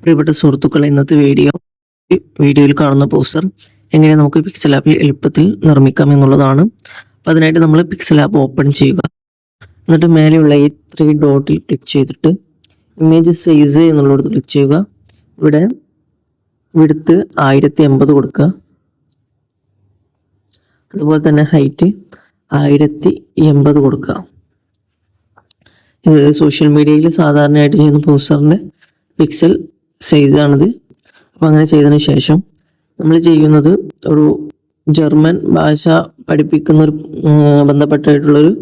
പ്രിയപ്പെട്ട സുഹൃത്തുക്കളെ, ഇന്നത്തെ വീഡിയോയിൽ കാണുന്ന പോസ്റ്റർ എങ്ങനെ നമുക്ക് പിക്സൽ ആപ്പിൽ എളുപ്പത്തിൽ നിർമ്മിക്കാം എന്നുള്ളതാണ്. അപ്പോൾ അതിനായിട്ട് നമ്മൾ പിക്സൽ ആപ്പ് ഓപ്പൺ ചെയ്യുക. എന്നിട്ട് മേലെയുള്ള ഈ 3 ഡോട്ടിൽ ക്ലിക്ക് ചെയ്തിട്ട് ഇമേജ് സൈസ് എന്നുള്ളിടത്ത് ക്ലിക്ക് ചെയ്യുക. ഇവിടെ വിഡ്ത്ത് 1080 കൊടുക്കുക. അതുപോലെ തന്നെ ഹൈറ്റ് 1080 കൊടുക്കുക. ഇത് സോഷ്യൽ മീഡിയയിൽ സാധാരണയായിട്ട് ചെയ്യുന്ന പോസ്റ്ററിൻ്റെ പിക്സൽ സൈസാണിത്. അപ്പോൾ അങ്ങനെ ചെയ്തതിന് ശേഷം നമ്മൾ ചെയ്യുന്നത് ഒരു ജർമ്മൻ ഭാഷ പഠിപ്പിക്കുന്ന ഒരു ബന്ധപ്പെട്ടായിട്ടുള്ളൊരു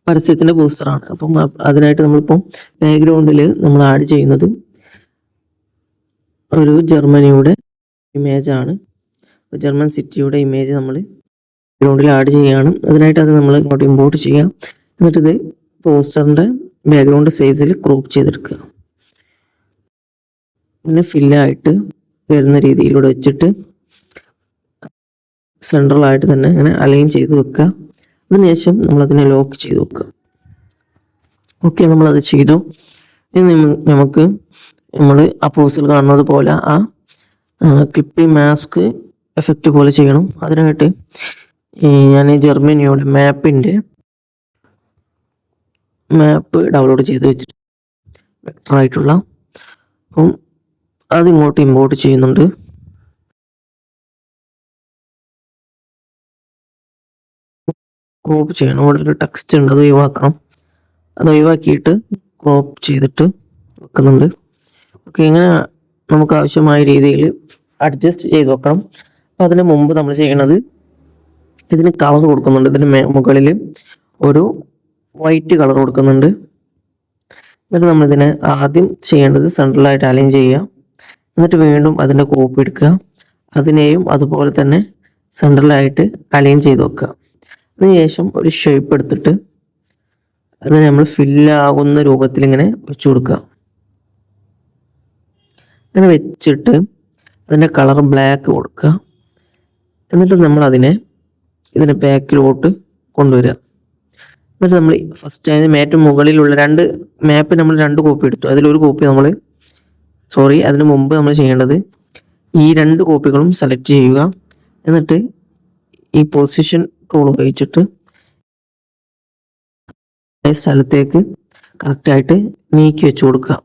പരസ്യത്തിൻ്റെ പോസ്റ്ററാണ്. അപ്പം അതിനായിട്ട് നമ്മളിപ്പം ബാക്ക്ഗ്രൗണ്ടിൽ നമ്മൾ ആഡ് ചെയ്യുന്നത് ഒരു ജർമ്മനിയുടെ ഇമേജാണ്. ജർമ്മൻ സിറ്റിയുടെ ഇമേജ് നമ്മൾ ബാക്ക്ഗ്രൗണ്ടിൽ ആഡ് ചെയ്യുകയാണ്. അതിനായിട്ട് അത് നമ്മൾ ഇങ്ങോട്ട് ഇമ്പോർട്ട് ചെയ്യാം. എന്നിട്ടിത് പോസ്റ്ററിൻ്റെ ബാക്ക്ഗ്രൗണ്ട് സൈസിൽ ക്രോപ്പ് ചെയ്തെടുക്കുക. പിന്നെ ഫില്ലായിട്ട് വരുന്ന രീതിയിലൂടെ വെച്ചിട്ട് സെൻട്രലായിട്ട് തന്നെ അങ്ങനെ അലൈൻ ചെയ്ത് വെക്കുക. അതിനുശേഷം നമ്മളതിനെ ലോക്ക് ചെയ്ത് വെക്കുക. ഓക്കെ, നമ്മളത് ചെയ്തു. ഇനി നമുക്ക് നമ്മൾ ആ പോസ്റ്ററിൽ കാണുന്നത് പോലെ ആ ക്ലിപ്പിംഗ് മാസ്ക് എഫക്റ്റ് പോലെ ചെയ്യണം. അതിനായിട്ട് ഞാൻ ജർമ്മനിയുടെ മാപ്പ് ഡൗൺലോഡ് ചെയ്ത് വെച്ചിട്ട് വെക്ടറായിട്ടുള്ള, അപ്പം അതിങ്ങോട്ട് ഇമ്പോർട്ട് ചെയ്യുന്നുണ്ട്. ക്രോപ്പ് ചെയ്യണം. ഇവിടെ ഒരു ടെക്സ്റ്റ് ഉണ്ട്, അത് ഒഴിവാക്കണം. അത് ഒഴിവാക്കിയിട്ട് ക്രോപ്പ് ചെയ്തിട്ട് വെക്കുന്നുണ്ട്. ഓക്കെ, ഇങ്ങനെ നമുക്ക് ആവശ്യമായ രീതിയിൽ അഡ്ജസ്റ്റ് ചെയ്ത് വെക്കണം. അപ്പം അതിന് മുമ്പ് നമ്മൾ ചെയ്യണത് ഇതിന് കളർ കൊടുക്കുന്നുണ്ട്. ഇതിന് മുകളിൽ ഒരു വൈറ്റ് കളർ കൊടുക്കുന്നുണ്ട്. എന്നിട്ട് നമ്മളിതിനെ ആദ്യം ചെയ്യേണ്ടത് സെൻട്രലായിട്ട് അലൈൻ ചെയ്യുക. എന്നിട്ട് വീണ്ടും അതിൻ്റെ കോപ്പി എടുക്കുക. അതിനെയും അതുപോലെ തന്നെ സെൻട്രലായിട്ട് അലൈൻ ചെയ്ത് വെക്കുക. അതിനുശേഷം ഒരു ഷേപ്പ് എടുത്തിട്ട് അത് നമ്മൾ ഫില്ലാകുന്ന രൂപത്തിൽ ഇങ്ങനെ വെച്ചു കൊടുക്കുക. അങ്ങനെ വെച്ചിട്ട് അതിൻ്റെ കളർ ബ്ലാക്ക് കൊടുക്കുക. എന്നിട്ട് നമ്മൾ ഇതിനെ ബാക്കിലോട്ട് കൊണ്ടുവരിക. എന്നിട്ട് നമ്മൾ ഫസ്റ്റ് ഏറ്റവും മുകളിലുള്ള മാപ്പ് നമ്മൾ 2 കോപ്പി എടുത്തു. അതിലൊരു കോപ്പി അതിന് മുമ്പ് നമ്മൾ ചെയ്യേണ്ടത് ഈ 2 കോപ്പികളും സെലക്ട് ചെയ്യുക. എന്നിട്ട് ഈ പൊസിഷൻ ടൂൾ ഉപയോഗിച്ചിട്ട് സ്ഥലത്തേക്ക് കറക്റ്റായിട്ട് നീക്കി വെച്ച് കൊടുക്കുക.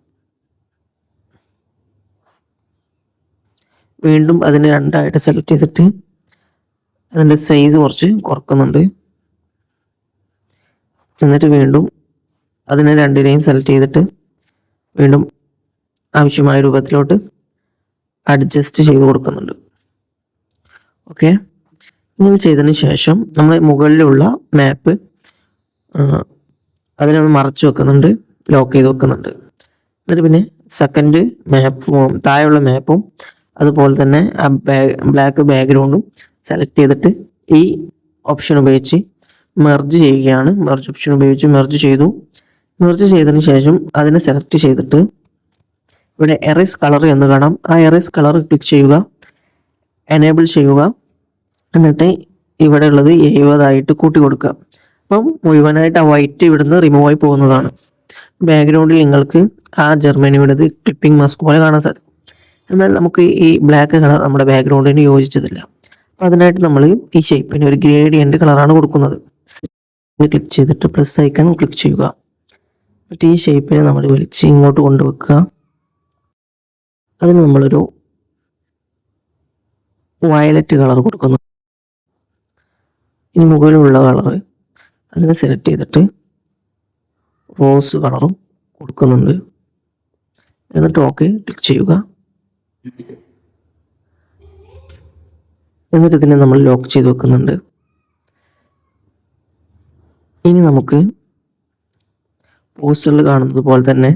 വീണ്ടും അതിനെ 2ആയിട്ട് സെലക്ട് ചെയ്തിട്ട് അതിൻ്റെ സൈസ് കുറച്ച് കുറക്കുന്നുണ്ട്. എന്നിട്ട് വീണ്ടും അതിനെ 2നെയും സെലക്ട് ചെയ്തിട്ട് വീണ്ടും ആവശ്യമായ രൂപത്തിലോട്ട് അഡ്ജസ്റ്റ് ചെയ്ത് കൊടുക്കുന്നുണ്ട്. ഓക്കെ, ഇങ്ങനെ ചെയ്തതിന് ശേഷം നമ്മൾ മുകളിലുള്ള മാപ്പ് അതിനൊന്ന് മറച്ചു വെക്കുന്നുണ്ട്, ലോക്ക് ചെയ്ത് വെക്കുന്നുണ്ട്. എന്നിട്ട് പിന്നെ സെക്കൻഡ് മാപ്പും താഴെയുള്ള മാപ്പും അതുപോലെ തന്നെ ആ ബ്ലാക്ക് ബാക്ക്ഗ്രൗണ്ടും സെലക്ട് ചെയ്തിട്ട് ഈ ഓപ്ഷൻ ഉപയോഗിച്ച് മെർജ് ചെയ്യുകയാണ്. മെർജ് ഓപ്ഷൻ ഉപയോഗിച്ച് മെർജ് ചെയ്തു. മെർജ് ചെയ്തതിന് ശേഷം അതിനെ സെലക്ട് ചെയ്തിട്ട് ഇവിടെ എറേസ് കളർ എന്ന് കാണാം. ആ എറേസ് കളർ ക്ലിക്ക് ചെയ്യുക, എനേബിൾ ചെയ്യുക. എന്നിട്ട് ഇവിടെ ഉള്ളത് 70 കൂട്ടി കൊടുക്കുക. അപ്പം മുഴുവനായിട്ട് ആ വൈറ്റ് ഇവിടുന്ന് റിമൂവ് ആയി പോകുന്നതാണ്. ബാക്ക്ഗ്രൗണ്ടിൽ നിങ്ങൾക്ക് ആ ജർമ്മനിയുടേത് ക്ലിപ്പിംഗ് മാസ്ക് പോലെ കാണാൻ സാധിക്കും. എന്നാൽ നമുക്ക് ഈ ബ്ലാക്ക് കളർ നമ്മുടെ ബാക്ക്ഗ്രൗണ്ടിന് യോജിച്ചതില്ല. അപ്പം അതിനായിട്ട് നമ്മൾ ഈ ഷേപ്പിന് ഒരു ഗ്രേഡിയൻ്റ് കളറാണ് കൊടുക്കുന്നത്. ക്ലിക്ക് ചെയ്തിട്ട് പ്ലസ് ഐക്കൺ ക്ലിക്ക് ചെയ്യുക. എന്നിട്ട് ഈ ഷേപ്പിനെ നമ്മൾ വലിച്ച് ഇങ്ങോട്ട് കൊണ്ടുവെക്കുക. അതിന് നമ്മളൊരു വയലറ്റ് കളർ കൊടുക്കുന്നു. ഇനി മുകളിലുള്ള കളർ അതിനെ സെലക്ട് ചെയ്തിട്ട് റോസ് കളറും കൊടുക്കുന്നുണ്ട്. എന്നിട്ട് ഓക്കെ ക്ലിക്ക് ചെയ്യുക. എന്നിട്ട് ഇതിനെ നമ്മൾ ലോക്ക് ചെയ്ത് വെക്കുന്നുണ്ട്. ഇനി നമുക്ക് പോസ്റ്ററിൽ കാണുന്നത് പോലെ തന്നെ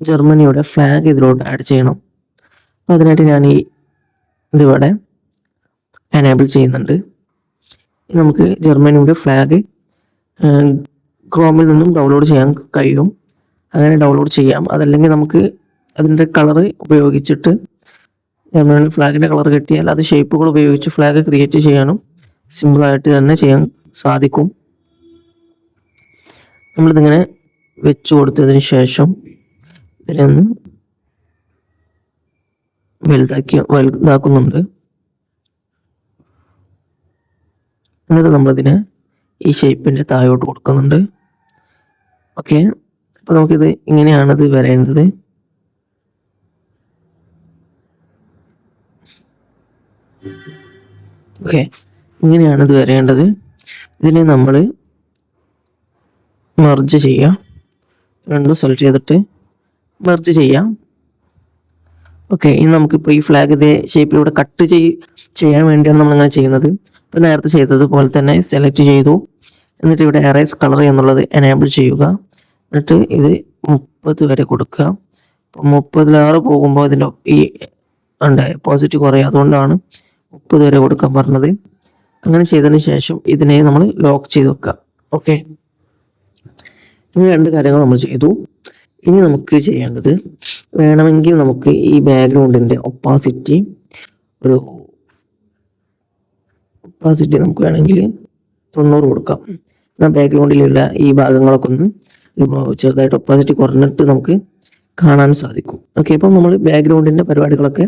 ജർമ്മനിയുടെ ഫ്ലാഗ് ഇതിലോട്ട് ആഡ് ചെയ്യണം. അപ്പോൾ അതിനായിട്ട് ഞാൻ ഇതിവിടെ എനേബിൾ ചെയ്യുന്നുണ്ട്. നമുക്ക് ജർമ്മനിയുടെ ഫ്ലാഗ് ക്രോമിൽ നിന്നും ഡൗൺലോഡ് ചെയ്യാൻ കഴിയും. അങ്ങനെ ഡൗൺലോഡ് ചെയ്യാം. അതല്ലെങ്കിൽ നമുക്ക് അതിൻ്റെ കളറ് ഉപയോഗിച്ചിട്ട് ജർമ്മനിയുടെ ഫ്ലാഗിൻ്റെ കളർ കിട്ടിയാൽ അത് ഷേപ്പുകൾ ഉപയോഗിച്ച് ഫ്ലാഗ് ക്രിയേറ്റ് ചെയ്യാനും സിമ്പിളായിട്ട് തന്നെ ചെയ്യാൻ സാധിക്കും. നമ്മളിതിങ്ങനെ വെച്ച് കൊടുത്തതിന് ശേഷം ഇതിനൊന്ന് വലുതാക്കുന്നുണ്ട്. എന്നിട്ട് നമ്മളിതിനെ ഈ ഷേപ്പിൻ്റെ താഴോട്ട് കൊടുക്കുന്നുണ്ട്. ഓക്കെ, അപ്പോൾ നമുക്കിത് ഇങ്ങനെയാണിത് വരേണ്ടത്. ഓക്കെ, ഇങ്ങനെയാണിത് വരേണ്ടത്. ഇതിനെ നമ്മൾ മെർജ് ചെയ്യാം. രണ്ടും സെലക്ട് ചെയ്തിട്ട് മെർജ് ചെയ്യാം. ഓക്കെ, ഇനി നമുക്കിപ്പോൾ ഈ ഫ്ലാഗ് ഇതേ ഷേപ്പിലൂടെ കട്ട് ചെയ്യാൻ വേണ്ടിയാണ് നമ്മളിങ്ങനെ ചെയ്യുന്നത്. ഇപ്പോൾ നേരത്തെ ചെയ്തതുപോലെ തന്നെ സെലക്ട് ചെയ്തു. എന്നിട്ട് ഇവിടെ എറേസ് കളർ എന്നുള്ളത് എനേബിൾ ചെയ്യുക. എന്നിട്ട് ഇത് 30 വരെ കൊടുക്കുക. അപ്പോൾ 30 പോകുമ്പോൾ ഇതിൻ്റെ ഈ പോസിറ്റീവ് കുറയും, അതുകൊണ്ടാണ് 30 വരെ കൊടുക്കാൻ പറഞ്ഞത്. അങ്ങനെ ചെയ്തതിന് ശേഷം ഇതിനെ നമ്മൾ ലോക്ക് ചെയ്ത് വെക്കുക. ഓക്കെ, ഈ രണ്ട് കാര്യങ്ങൾ നമ്മൾ ചെയ്തു. ഇനി നമുക്ക് ചെയ്യേണ്ടത്, വേണമെങ്കിൽ നമുക്ക് ഈ ബാക്ക്ഗ്രൗണ്ടിൻ്റെ ഒപ്പാസിറ്റി നമുക്ക് വേണമെങ്കിൽ 90 കൊടുക്കാം. എന്നാൽ ബാക്ക്ഗ്രൗണ്ടിലുള്ള ഈ ഭാഗങ്ങളൊക്കെ ഒന്ന് ചെറുതായിട്ട് ഒപ്പാസിറ്റി കുറഞ്ഞിട്ട് നമുക്ക് കാണാൻ സാധിക്കും. ഓക്കെ, ഇപ്പം നമ്മൾ ബാക്ക്ഗ്രൗണ്ടിൻ്റെ പരിപാടികളൊക്കെ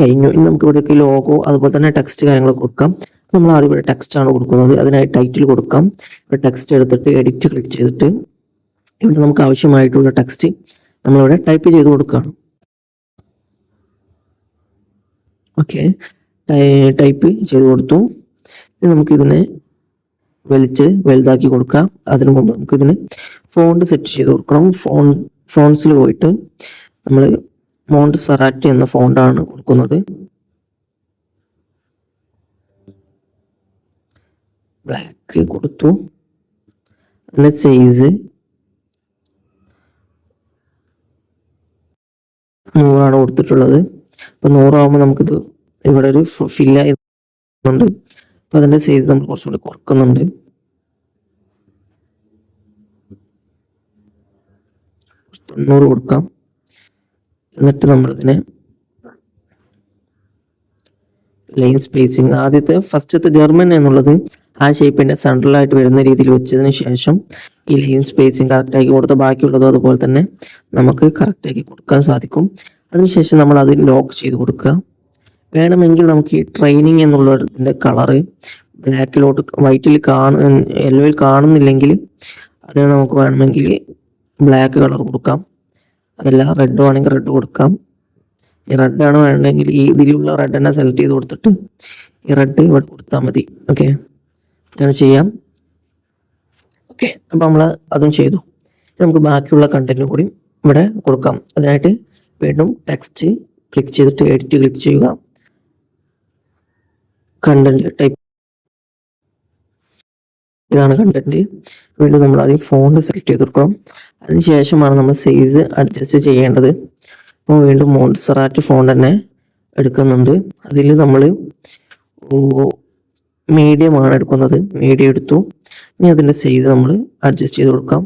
കഴിഞ്ഞു. ഇനി നമുക്ക് ഇവിടേക്ക് ലോഗോ അതുപോലെ തന്നെ ടെക്സ്റ്റ് കാര്യങ്ങളൊക്കെ കൊടുക്കാം. നമ്മൾ ആദ്യം ഇവിടെ ടെക്സ്റ്റ് ആണ് കൊടുക്കുന്നത്. അതിനായി ടൈറ്റിൽ കൊടുക്കാം. ഇവിടെ ടെക്സ്റ്റ് എടുത്തിട്ട് എഡിറ്റ് ക്ലിക്ക് ചെയ്തിട്ട് ഇവിടെ നമുക്ക് ആവശ്യമായിട്ടുള്ള ടെക്സ്റ്റ് നമ്മളിവിടെ ടൈപ്പ് ചെയ്ത് കൊടുക്കുകയാണ്. ഓക്കെ, ടൈപ്പ് ചെയ്ത് കൊടുത്തു. ഇനി നമുക്കിതിനെ വലുതാക്കി കൊടുക്കാം. അതിനു മുമ്പ് നമുക്കിതിന് ഫോണ്ട് സെറ്റ് ചെയ്ത് കൊടുക്കണം. ഫോൺസിൽ പോയിട്ട് നമ്മൾ മോണ്ട്സെറാറ്റ് എന്ന ഫോണ്ടാണ് കൊടുക്കുന്നത്. ബ്ലാക്ക് കൊടുത്തു. അതിൻ്റെ സൈസ് 100 കൊടുത്തിട്ടുള്ളത്. അപ്പോൾ 100 ആകുമ്പോൾ നമുക്കിത് ഇവിടെ ഒരു ഫില്ലായിട്ടുണ്ട്. അപ്പോൾ അതിൻ്റെ സൈസ് നമ്മൾ കുറച്ചുകൂടി കുറക്കുന്നുണ്ട്. 90 കൊടുക്കാം. എന്നിട്ട് നമ്മളിതിനെ ലൈൻ സ്പേസിങ് ഫസ്റ്റത്തെ ജർമ്മൻ എന്നുള്ളത് ആ ഷേപ്പിൻ്റെ സെൻട്രലായിട്ട് വരുന്ന രീതിയിൽ വെച്ചതിന് ശേഷം ഈ ലൈൻ സ്പേസിങ് കറക്റ്റാക്കി കൊടുത്ത് ബാക്കിയുള്ളതും അതുപോലെ തന്നെ നമുക്ക് കറക്റ്റാക്കി കൊടുക്കാൻ സാധിക്കും. അതിനുശേഷം നമ്മൾ അത് ലോക്ക് ചെയ്ത് കൊടുക്കുക. വേണമെങ്കിൽ നമുക്ക് ഈ ട്രെയിനിങ് എന്നുള്ളതിൻ്റെ കളറ് വൈറ്റിൽ യെല്ലോയിൽ കാണുന്നില്ലെങ്കിൽ അതിന് നമുക്ക് വേണമെങ്കിൽ ബ്ലാക്ക് കളർ കൊടുക്കാം. അതല്ല റെഡ് വേണമെങ്കിൽ റെഡ് കൊടുക്കാം. ഈ റെഡാണ് വേണമെങ്കിൽ ഈ ഇതിലുള്ള റെഡ് തന്നെ സെലക്ട് ചെയ്ത് കൊടുത്തിട്ട് ഈ റെഡ് ഇവിടെ കൊടുത്താൽ മതി. ഓക്കെ, അങ്ങനെ ചെയ്യാം. ഓക്കെ, അപ്പോൾ നമ്മൾ അതും ചെയ്തു. നമുക്ക് ബാക്കിയുള്ള കണ്ടന്റ് കൂടി ഇവിടെ കൊടുക്കാം. അതിനായിട്ട് വീണ്ടും ടെക്സ്റ്റ് ക്ലിക്ക് ചെയ്തിട്ട് എഡിറ്റ് ക്ലിക്ക് ചെയ്യുക. കണ്ടന്റ് ടൈപ്പ്, ഇതാണ് കണ്ടന്റ്. വീണ്ടും നമ്മൾ ആദ്യം ഫോണ്ട് സെലക്ട് ചെയ്ത് കൊടുക്കണം. അതിനുശേഷമാണ് നമ്മൾ സൈസ് അഡ്ജസ്റ്റ് ചെയ്യേണ്ടത്. അപ്പോൾ വീണ്ടും മോണ്ട്സെറാറ്റ് ഫോണ്ട് തന്നെ എടുക്കുന്നുണ്ട്. അതിൽ നമ്മൾ മീഡിയം ആണ് എടുക്കുന്നത്. മീഡിയം എടുത്തു. ഇനി അതിൻ്റെ സൈസ് നമ്മൾ അഡ്ജസ്റ്റ് ചെയ്ത് കൊടുക്കാം.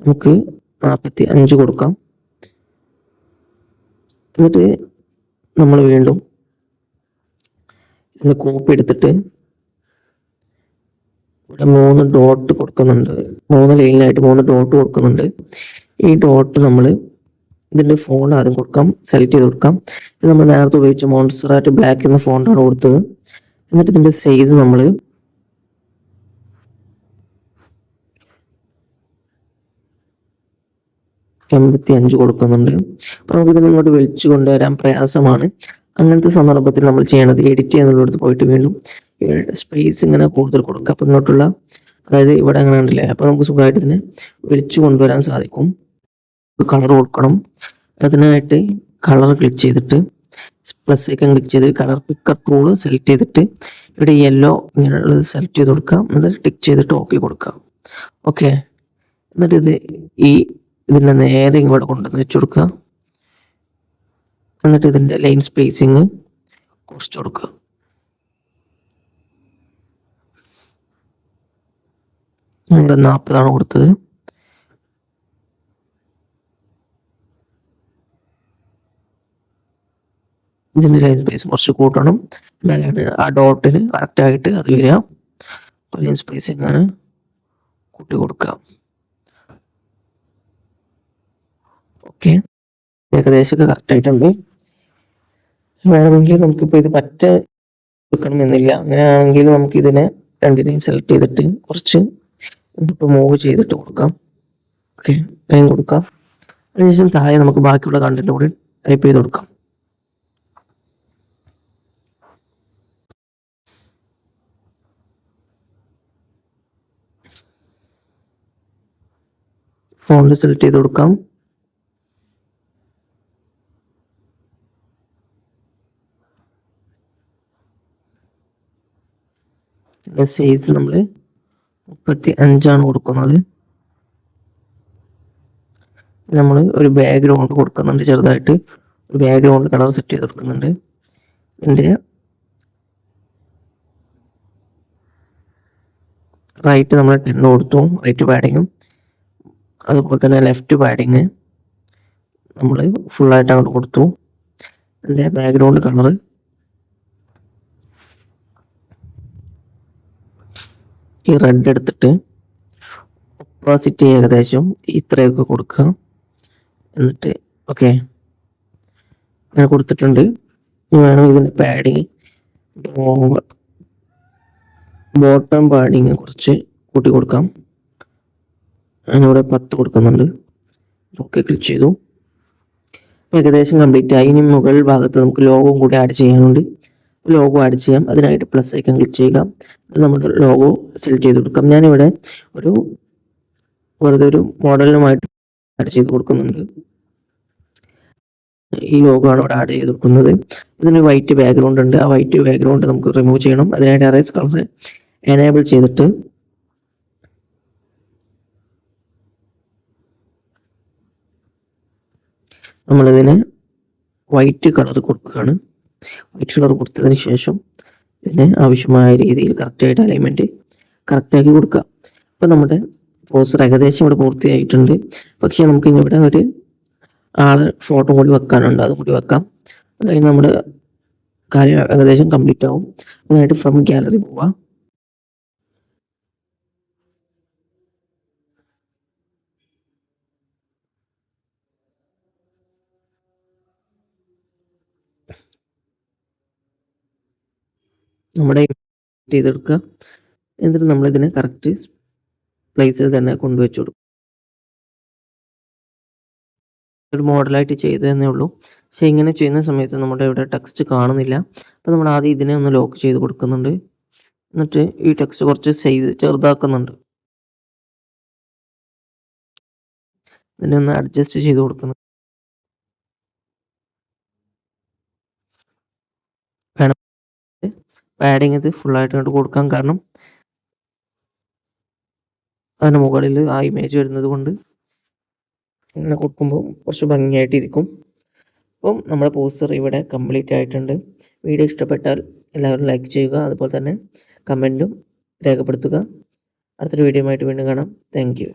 നമുക്ക് 45 കൊടുക്കാം. എന്നിട്ട് നമ്മൾ വീണ്ടും ഇതിൻ്റെ കോപ്പി എടുത്തിട്ട് ഇവിടെ 3 ഡോട്ട് കൊടുക്കുന്നുണ്ട്. 3 ലൈനിലായിട്ട് 3 ഡോട്ട് കൊടുക്കുന്നുണ്ട്. ഈ ഡോട്ട് നമ്മൾ ഇതിൻ്റെ ഫോണ്ട് ആദ്യം കൊടുക്കാം. സെലക്ട് ചെയ്ത് കൊടുക്കാം. ഇത് നമ്മൾ നേരത്തെ ഉപയോഗിച്ച മോണ്ട്സെറാറ്റ് ബ്ലാക്ക് എന്ന ഫോണ്ടാണ് കൊടുത്തത്. എന്നിട്ട് ഇതിൻ്റെ സൈസ് നമ്മൾ 85 കൊടുക്കുന്നുണ്ട്. അപ്പോൾ നമുക്കിതിനെ ഇങ്ങോട്ട് വലിച്ചു കൊണ്ടുവരാൻ പ്രയാസമാണ്. അങ്ങനത്തെ സന്ദർഭത്തിൽ നമ്മൾ ചെയ്യണത് എഡിറ്റ് ചെയ്യുന്നിടത്ത് പോയിട്ട് വീണ്ടും സ്പേസ് ഇങ്ങനെ കൂടുതൽ കൊടുക്കുക. അപ്പോൾ ഇങ്ങോട്ടുള്ള അതായത് ഇവിടെ അങ്ങനെ ഉണ്ടല്ലേ, അപ്പോൾ നമുക്ക് സുഖമായിട്ട് ഇതിനെ വലിച്ചു കൊണ്ടുവരാൻ സാധിക്കും. കളർ കൊടുക്കണം. അതിനായിട്ട് കളർ ക്ലിക്ക് ചെയ്തിട്ട് പ്ലസ് ഐക്കൺ ക്ലിക്ക് ചെയ്ത് കളർ പിക്കർ ടൂൾ സെലക്ട് ചെയ്തിട്ട് ഇവിടെ യെല്ലോ ഇങ്ങനെയുള്ളത് സെലക്ട് ചെയ്ത് കൊടുക്കാം. എന്നിട്ട് ടിക്ക് ചെയ്തിട്ട് ഓക്കെ കൊടുക്കാം. ഓക്കെ, എന്നിട്ട് ഇതിൻ്റെ നേരെ ഇവിടെ കൊണ്ടുവന്ന് വെച്ച് കൊടുക്കുക. എന്നിട്ട് ഇതിൻ്റെ ലൈൻ സ്പേസിങ് കുറച്ച് കൊടുക്കുക. ഇവിടെ 40 കൊടുത്തത്. ഇതിൻ്റെ ലൈൻ സ്പേസ് കുറച്ച് കൂട്ടണം. എന്നാലാണ് ആ ഡോട്ടിന് കറക്റ്റായിട്ട് അത് വരിക. ലൈൻ സ്പേസിങ് ആണ് കൂട്ടി കൊടുക്കുക. ഓക്കെ, ഏകദേശമൊക്കെ കറക്റ്റായിട്ടുണ്ട്. വേണമെങ്കിൽ നമുക്കിപ്പോൾ ഇത് പറ്റ എടുക്കണമെന്നില്ല. അങ്ങനെയാണെങ്കിൽ നമുക്കിതിനെ രണ്ടിനെയും സെലക്ട് ചെയ്തിട്ട് കുറച്ച് ഇങ്ങോട്ട് മൂവ് ചെയ്തിട്ട് കൊടുക്കാം. ഓക്കെ, ടൈം കൊടുക്കാം. അതിനുശേഷം താഴെ നമുക്ക് ബാക്കിയുള്ള കണ്ടന്റ് കൂടി ടൈപ്പ് ചെയ്ത് കൊടുക്കാം. ഫോണ്ട് സെലക്ട് ചെയ്ത് കൊടുക്കാം. സൈസ് നമ്മൾ 35 കൊടുക്കുന്നത്. നമ്മൾ ഒരു ബാക്ക്ഗ്രൗണ്ട് കൊടുക്കുന്നുണ്ട്, ചെറുതായിട്ട് ഒരു ബാക്ക്ഗ്രൗണ്ട് കളർ സെറ്റ് ചെയ്ത് കൊടുക്കുന്നുണ്ട്. ഇതിൻ്റെ റൈറ്റ് നമ്മൾ 10 കൊടുത്തു, റൈറ്റ് പാഡിങ്ങും അതുപോലെ തന്നെ ലെഫ്റ്റ് പാഡിങ് നമ്മൾ ഫുള്ളായിട്ട് അങ്ങോട്ട് കൊടുത്തു. ഇതിൻ്റെ ബാക്ക്ഗ്രൗണ്ട് കളർ ഈ റെഡ് എടുത്തിട്ട് ഒപ്പാസിറ്റി ഏകദേശം ഇത്രയൊക്കെ കൊടുക്കുക. എന്നിട്ട് ഓക്കെ അങ്ങനെ കൊടുത്തിട്ടുണ്ട്. വേണം ഇതിൻ്റെ പാഡിങ് ബോട്ടം പാഡിങ് കുറച്ച് കൂട്ടി കൊടുക്കാം. ഞാനിവിടെ 10 കൊടുക്കുന്നുണ്ട്. ഓക്കെ ക്ലിക്ക് ചെയ്തു. ഏകദേശം കംപ്ലീറ്റ് ആയി. ഇനി മുകൾ ഭാഗത്ത് നമുക്ക് ലോഗോ കൂടി ആഡ് ചെയ്യാനുണ്ട്. ലോഗോ ആഡ് ചെയ്യാം. അതിനായിട്ട് പ്ലസ് ഐക്കൺ ക്ലിക്ക് ചെയ്യുക. നമ്മുടെ ലോഗോ സെലക്ട് ചെയ്ത് കൊടുക്കാം. ഞാനിവിടെ വെറുതെ ഒരു മോഡലിനുമായിട്ട് ആഡ് ചെയ്ത് കൊടുക്കുന്നുണ്ട്. ഈ ലോഗോ ആണ് ഇവിടെ ആഡ് ചെയ്ത് കൊടുക്കുന്നത്. ഇതിന് വൈറ്റ് ബാക്ക്ഗ്രൗണ്ട് ഉണ്ട്. ആ വൈറ്റ് ബാക്ക്ഗ്രൗണ്ട് നമുക്ക് റിമൂവ് ചെയ്യണം. അതിനായിട്ട് എറേസ് കളർ എനേബിൾ ചെയ്തിട്ട് നമ്മളിതിന് വൈറ്റ് കളർ കൊടുക്കുകയാണ്. വൈറ്റ് കളർ കൊടുത്തതിന് ശേഷം ഇതിന് ആവശ്യമായ രീതിയിൽ കറക്റ്റായിട്ട് അലൈൻമെൻറ്റ് കറക്റ്റാക്കി കൊടുക്കുക. അപ്പോൾ നമ്മുടെ പോസ്റ്റർ ഏകദേശം ഇവിടെ പൂർത്തിയായിട്ടുണ്ട്. പക്ഷേ നമുക്ക് ഇനി ഇവിടെ ഒരു ആളെ ഫോട്ടോ കൂടി വെക്കാനുണ്ട്, അതും കൂടി വെക്കാം. അത് കഴിഞ്ഞ് നമ്മുടെ കാര്യം ഏകദേശം കംപ്ലീറ്റ് ആവും. അതിനായിട്ട് ഫ്രം ഗാലറി പോവാം. നമ്മുടെ ചെയ്തെടുക്കുക. എന്നിട്ട് നമ്മളിതിനെ കറക്റ്റ് പ്ലേസിൽ തന്നെ കൊണ്ടുവച്ച് കൊടുക്കും. ഒരു മോഡലായിട്ട് ചെയ്തു എന്നേ ഉള്ളൂ. പക്ഷേ ഇങ്ങനെ ചെയ്യുന്ന സമയത്ത് നമ്മുടെ ഇവിടെ ടെക്സ്റ്റ് കാണുന്നില്ല. അപ്പോൾ നമ്മൾ ആദ്യം ഇതിനെ ഒന്ന് ലോക്ക് ചെയ്ത് കൊടുക്കുന്നുണ്ട്. എന്നിട്ട് ഈ ടെക്സ്റ്റ് കുറച്ച് ചെറുതാക്കുന്നുണ്ട്. ഇതിനെ ഒന്ന് അഡ്ജസ്റ്റ് ചെയ്ത് കൊടുക്കുന്നു. വേണം പാഡിങ് ഇത് ഫുള്ളായിട്ട് ഇങ്ങോട്ട് കൊടുക്കാം. കാരണം അതിന് മുകളിൽ ആ ഇമേജ് വരുന്നത് കൊണ്ട് ഇങ്ങനെ കൊടുക്കുമ്പോൾ കുറച്ച് ഭംഗിയായിട്ടിരിക്കും. അപ്പം നമ്മുടെ പോസ്റ്റർ ഇവിടെ കംപ്ലീറ്റ് ആയിട്ടുണ്ട്. വീഡിയോ ഇഷ്ടപ്പെട്ടാൽ എല്ലാവരും ലൈക്ക് ചെയ്യുക. അതുപോലെ തന്നെ കമൻറ്റും രേഖപ്പെടുത്തുക. അടുത്തൊരു വീഡിയോയുമായിട്ട് വീണ്ടും കാണാം. Thank you.